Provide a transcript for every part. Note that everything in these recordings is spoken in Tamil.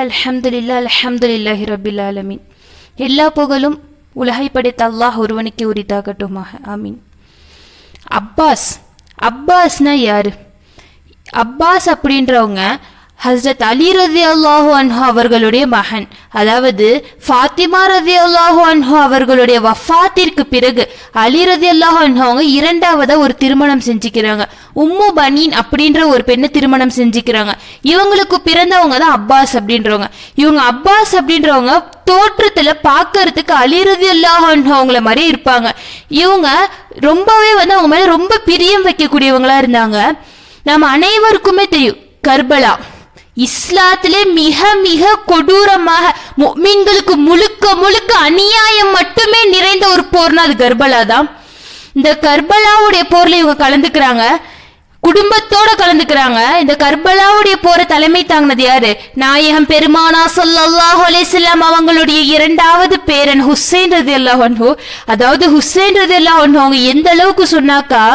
அல்ஹம்துலில்லாஹி ரப்பில் ஆலமீன். எல்லா புகழும் உலகை படைத்த அல்லாஹ் ஒருவனுக்கு உரித்தாகட்டுமாக. ஆமீன். அப்பாஸ்னா யாரு? அப்பாஸ் அப்படின்றவங்க ஹஸ்ரத் அலி ரலியல்லாஹு அன்ஹு அவர்களுடைய மகன். அதாவது ஃபாத்திமா ரலியல்லாஹு அன்ஹு அவர்களுடைய வஃபாத்திற்கு பிறகு அலி ரலியல்லாஹு அன்ஹு அவங்க இரண்டாவதா ஒரு திருமணம் செஞ்சுக்கிறாங்க. உம்மு பனீன் அப்படின்ற ஒரு பெண்ணை திருமணம் செஞ்சுக்கிறாங்க. இவங்களுக்கு பிறந்தவங்க தான் அப்பாஸ் அப்படின்றவங்க. இவங்க அப்பாஸ் அப்படின்றவங்க தோற்றத்துல பாக்கிறதுக்கு அலி ரலியல்லாஹு அன்ஹு அவங்கள மாதிரி இருப்பாங்க. இவங்க ரொம்பவே அவங்க மேல ரொம்ப பிரியம் வைக்கக்கூடியவங்களா இருந்தாங்க. நம்ம அனைவருக்குமே தெரியும், கர்பலா இஸ்லாத்திலே மிக மிக கொடூரமாக முஃமின்களுக்கு முழுக்க முழுக்க அநியாயம் மட்டுமே நிறைந்த ஒரு போர்னா அது கர்பலா தான். இந்த கர்பலாவுடைய போர்ல இவங்க கலந்துக்கிறாங்க, குடும்பத்தோட கலந்துக்கிறாங்க. இந்த கர்பலாவுடைய போர தலைமை தாங்கினது யாரு? நாயகம் பெருமானா ஸல்லல்லாஹு அலைஹி வஸல்லம் அவங்களுடைய இரண்டாவது பேரன் ஹுசைன் ரலியல்லாஹு அன்ஹு. அதாவது ஹுசைன் ரலியல்லாஹு அன்ஹு அவங்க எந்த அளவுக்கு சொன்னாக்கா,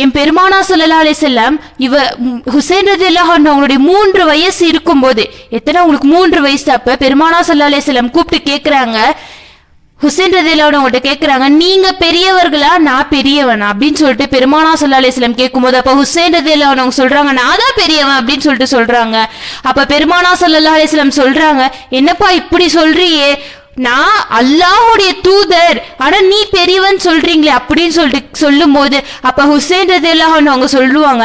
என் பெருமானா ஸல்லல்லாஹு அலைஹி வஸல்லம் ஹுசைன் ரலியல்லாஹு அன்ஹு அவங்களுடைய 3 வயசு இருக்கும்போது, எத்தனை உங்களுக்கு 3 வயசு, அப்ப பெருமானா ஸல்லல்லாஹு அலைஹி வஸல்லம் கூப்பிட்டு கேட்கிறாங்க, ஹுசைன் ரலியல்லாஹு அன்ஹு அவங்கள்ட்ட கேட்கிறாங்க, நீங்க பெரியவர்களா நான் பெரியவனா அப்படின்னு சொல்லிட்டு பெருமானா ஸல்லல்லாஹு அலைஹி வஸல்லம் கேட்கும்போது, அப்ப ஹுசைன் ரலியல்லாஹு அன்ஹு சொல்றாங்க, நான் தான் பெரியவன் அப்படின்னு சொல்லிட்டு சொல்றாங்க. அப்ப பெருமானா ஸல்லல்லாஹு அலைஹி வஸல்லம் சொல்றாங்க, என்னப்பா இப்படி சொல்றியே, நான் அல்லாஹ்வுடைய தூதர், ஆனா நீ பெரியவன் சொல்றீங்களே அப்படின்னு சொல்லிட்டு சொல்லும் போது, அப்ப ஹுசைன் ரலியல்லாஹு அன்ஹு அவங்க சொல்லுவாங்க,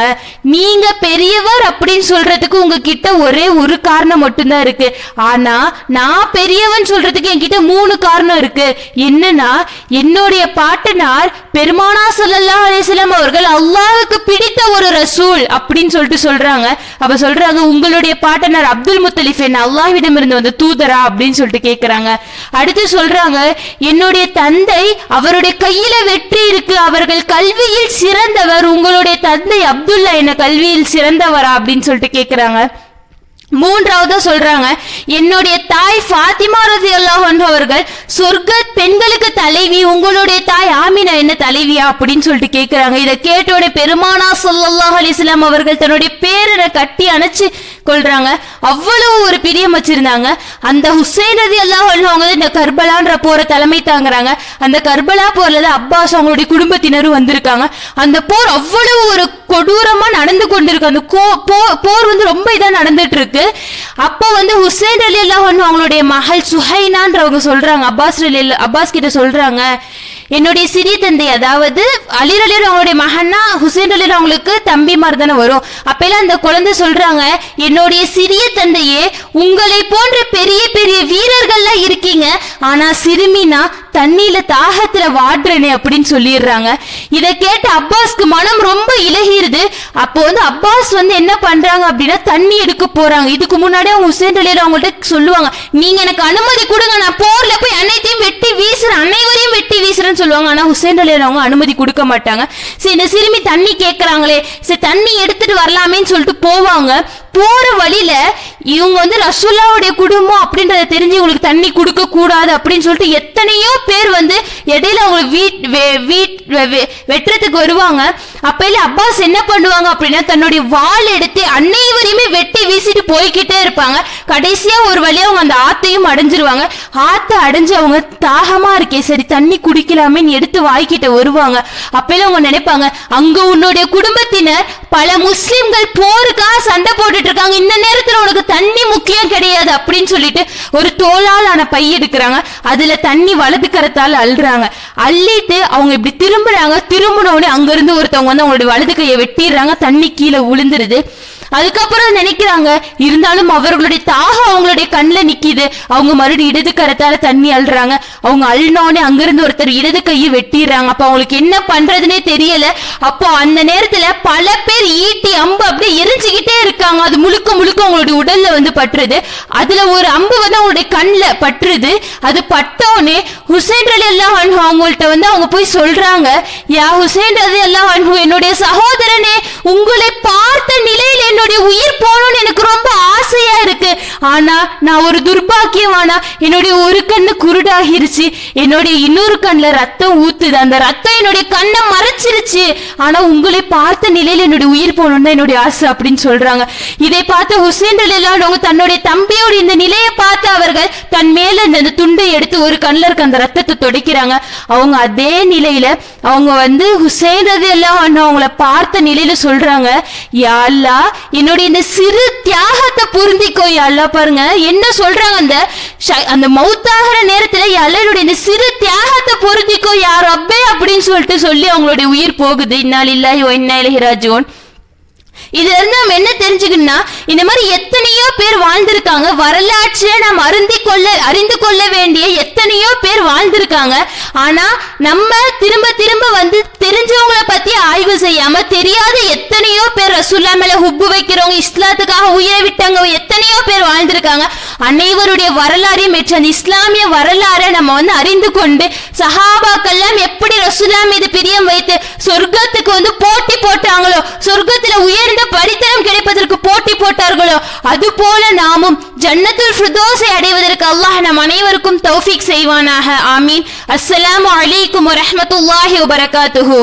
நீங்க பெரியவர் அப்படின்னு சொல்றதுக்கு உங்ககிட்ட ஒரே ஒரு காரணம் மட்டும்தான் இருக்கு, ஆனா நான் பெரியவன் சொல்றதுக்கு என்கிட்ட 3 காரணம் இருக்கு. என்னன்னா, என்னுடைய பாட்டனார் பெருமானா ஸல்லல்லாஹு அலைஹி வஸல்லம் அவர்கள் அல்லாஹ்வுக்கு பிடித்த ஒரு ரசூல் அப்படின்னு சொல்லிட்டு சொல்றாங்க. அப்ப சொல்றாங்க, உங்களுடைய பாட்டனார் அப்துல் முத்தலிப் என்ன அல்லாஹ்விடம் இருந்து வந்த தூதரா அப்படின்னு சொல்லிட்டு கேட்கிறாங்க. அடுத்து சொல்றாங்க, என்னுடைய தந்தை அவருடைய கையில வெற்றி இருக்கு, அவர்கள் கல்வியில் சிறந்தவர், உங்களுடைய தந்தை அப்துல்லா என்ன கல்வியில் சிறந்தவரா அப்படின்னு சொல்லிட்டு கேட்கிறாங்க. மூன்றாவதா சொல்றாங்க, என்னுடைய தாய் ஃபாத்திமா ரலியல்லாஹு அன்ஹா அவர்கள் சொர்க்க பெண்களுக்கு தலைவி, உங்களுடைய தாய் ஆமினா என்ன தலைவியா அப்படின்னு சொல்லிட்டு கேட்கிறாங்க. இதை கேட்டோட பெருமானா ஸல்லல்லாஹு அலைஹி வஸல்லம் அவர்கள் தன்னுடைய பேரனை கட்டி அணைச்சு கொள்றாங்க. அவ்வளவு ஒரு பிரியம் வச்சிருந்தாங்க. அந்த ஹுசைன் ரலியல்லாஹு அன்ஹு அவங்க இந்த கர்பலான்ற போரை தலைமை தாங்குறாங்க. அந்த கர்பலா போர்ல தான் அப்பாஸ் அவங்களுடைய குடும்பத்தினரும் வந்திருக்காங்க. அந்த போர் அவ்வளவு ஒரு கொடூரமா நடந்து கொண்டிருக்கு. அந்த போர் ரொம்ப இதா நடந்துட்டு இருக்கு. அப்போ ஹுசைன் ரலியல்லாஹு அன்ஹு அவங்களுடைய மகள் சுஹைனான்றவங்க சொல்றாங்க, அப்பாஸ் கிட்ட சொல்றாங்க, என்னுடைய சிறிய தந்தை, அதாவது அலி ரலியல்லாஹு அவங்களுடைய மகன்னா ஹுசைன் ரலியல்லாஹு அவங்களுக்கு தம்பிமார் தானே வரும். அப்பெல்லாம் அந்த குழந்தை சொல்றாங்க, என்னுடைய சிறிய தந்தையே, உங்களை போன்ற பெரிய பெரிய வீரர்கள்லாம் இருக்கீங்க, ஆனா சிறுமினா தண்ணியில தாகத்துல வாடுறனே அப்படின்னு சொல்லிடுறாங்க. இதை கேட்டு அப்பாஸ்க்கு மனம் ரொம்ப இலகிருது. அப்போ அப்பாஸ் என்ன பண்றாங்க அப்படின்னா, தண்ணி எடுக்க போறாங்க. இதுக்கு முன்னாடி அவங்க ஹுசைன் ரலியல்லாஹு அவங்கள்ட்ட சொல்லுவாங்க, நீங்க எனக்கு அனுமதி கொடுங்க, நான் போர்ல போய் அனைத்தையும் வெட்டி வீசுறேன், அனைவரையும் வெட்டி வீசுறேன்னு சொல்லுவாங்க. ஆனா ஹுசைன் ரலியல்லாஹு அவங்க அனுமதி கொடுக்க மாட்டாங்க. சரி, இந்த சிறுமி தண்ணி கேட்கறாங்களே, சரி தண்ணி எடுத்துட்டு வரலாமேன்னு சொல்லிட்டு போவாங்க. போற வழியில இவங்க ரசூலுல்லாஹ்வுடைய குடும்பம் அப்படின்றத தெரிஞ்சு இவங்களுக்கு தண்ணி கொடுக்க கூடாது அப்படின்னு சொல்லிட்டு எத்தனையோ பேர் இடையில அவங்களுக்கு வெட்டுறதுக்கு வருவாங்க. அப்ப அப்பாஸ் என்ன பண்ணுவாங்க அப்படின்னா, தன்னுடைய வாள் எடுத்து அனைவரையுமே வெட்டி வீசிட்டு போய்கிட்டே இருப்பாங்க. கடைசியா ஒரு வழியா அவங்க அந்த ஆத்தையும் அடைஞ்சிருவாங்க. ஆத்தை அடைஞ்சு அவங்க தாகமா இருக்கே, சரி தண்ணி குடிக்கலாமேன்னு எடுத்து வாய்க்கிட்ட வருவாங்க. அப்ப அவங்க நினைப்பாங்க, அங்க உன்னுடைய குடும்பத்தினர் பல முஸ்லிம்கள் போருக்காக சண்டை போட்டுட்டு இருக்காங்க, இந்த நேரத்துல உனக்கு தண்ணி முக்கியம் கிடையாது அப்படின்னு சொல்லிட்டு ஒரு தோளால் ஆன பை எடுக்கிறாங்க. அதுல தண்ணி வலது கரத்தால் அள்ளுறாங்க. அள்ளிட்டு அவங்க இப்படி திரும்புறாங்க. திரும்பினோடனே அங்க இருந்து ஒருத்தவங்க அவங்களுடைய வலது கையை வெட்டிடுறாங்க. தண்ணி கீழே விழுந்துருது. அதுக்கப்புறம் நினைக்கிறாங்க, இருந்தாலும் அவர்களுடைய தாகம் அவங்களுடைய கண்ணில் நிக்குது. அவங்க மறுபடியும் இடது கரத்தால தண்ணி அள்ளுறாங்க. அவங்க அள்ளினோடனே அங்கிருந்து ஒருத்தர் இடது கையை வெட்டிடுறாங்க. அப்ப அவங்களுக்கு என்ன பண்றதுன்னே தெரியல. அப்போ அந்த நேரத்துல பல பேர் ஈட்டி அம்பு அப்படியே எரிஞ்சுக்கிட்டே இருக்காங்க. அது முழுக்க முழுக்க அவங்களுடைய உடல்ல பட்டுருது. அதுல ஒரு அம்பு அவங்களுடைய கண்ணில் பட்டுருது. அது பட்டோடனே ஹுசைன் ரலியல்லாஹு அன்ஹு அவங்கள்ட்ட அவங்க போய் சொல்றாங்க, யா ஹுசைன் ரலியல்லாஹு அன்ஹு, என்னுடைய சகோதரனே, உங்களை பார்த்த நிலையில என்னுடைய உயிர் போகணும்னு எனக்கு ரொம்ப ஆசையா இருக்கு, ஆனா நான் ஒரு துர்பாக்கியமானா, என்னுடைய ஒரு கண்ணு குருடாகிருச்சு, என்னுடைய இன்னொரு கண்ணுல ரத்தம் ஊத்துது, அந்த ரத்தம் என்னுடைய கண்ணை மறைச்சிருச்சு, ஆனா உங்களை பார்த்த நிலையில என்னுடைய உயிர் போகணும்னு என்னுடைய ஆசை அப்படின்னு சொல்றாங்க. இதை பார்த்த ஹுசைன் ரலியல்லாஹு அன்ஹு தன்னுடைய தம்பியோட இந்த நிலையை பார்த்து அவர்கள் தன் மேல இந்த துண்டை எடுத்து ஒரு கண்ணுல இருக்க அந்த ரத்தத்தை துடைக்கிறாங்க. அவங்க அதே நிலையில அவங்க ஹுசைன் ரலியல்லாஹு அன்ஹு அவங்கள பார்த்த நிலையில சொல்றாங்க, யா அல்லாஹ் என்னுடைய இந்த சிறு தியாகத்தை புரிந்திக்கோ யா அல்லாஹ். பாருங்க என்ன சொல்றாங்க, அந்த மௌத்தாகிற நேரத்துல யா அல்லாஹ் என்னுடைய இந்த சிறு தியாகத்தை பொருந்திக்கோ யா ரப்பே அப்படின்னு சொல்லி அவங்களுடைய உயிர் போகுது. இன்னா லில்லாஹி வ இன்னா இலைஹி ராஜிஊன். இதுல இருந்து நம்ம என்ன தெரிஞ்சுக்கணும்னா, இந்த மாதிரி எத்தனையோ பேர் வாழ்ந்திருக்காங்க, வரலாற்றை நாம் அறிந்து கொள்ள வேண்டிய எத்தனையோ பேர் வாழ்ந்திருக்காங்க. ஆனா நம்ம திரும்ப தெரிஞ்சவங்களை பத்தி ஆய்வு செய்யாம தெரியாத எத்தனையோ பேர் ரசூலுல்லாஹ் மேல ஹுப்பு வைக்கிறவங்க, இஸ்லாத்துக்காக உயிரை விட்டவங்க எத்தனையோ பேர் வாழ்ந்திருக்காங்க. அனைவருடைய வரலாறையும் அந்த இஸ்லாமிய வரலாறை நம்ம அறிந்து கொண்டு, சஹாபாக்கெல்லாம் எப்படி ரசூலுல்லாஹ் மீது பிரியம் வைத்து சொர்க்கத்துக்கு போட்டி போட்டாங்களோ, சொர்க்கத்துல உயர்ந்த படித்தரம் கிடைப்பதற்கு போட்டி போட்டார்களோ, அது போல நாமும் ஜன்னத்துல் ஃபிர்தௌஸை அடைவதற்கு அல்லாஹ் நம் அனைவருக்கும் தௌஃபீக் செய்வானாக. ஆமீன். அஸ்ஸலாமு அலைக்கும் வரஹ்மத்துல்லாஹி வபரகாத்துஹு.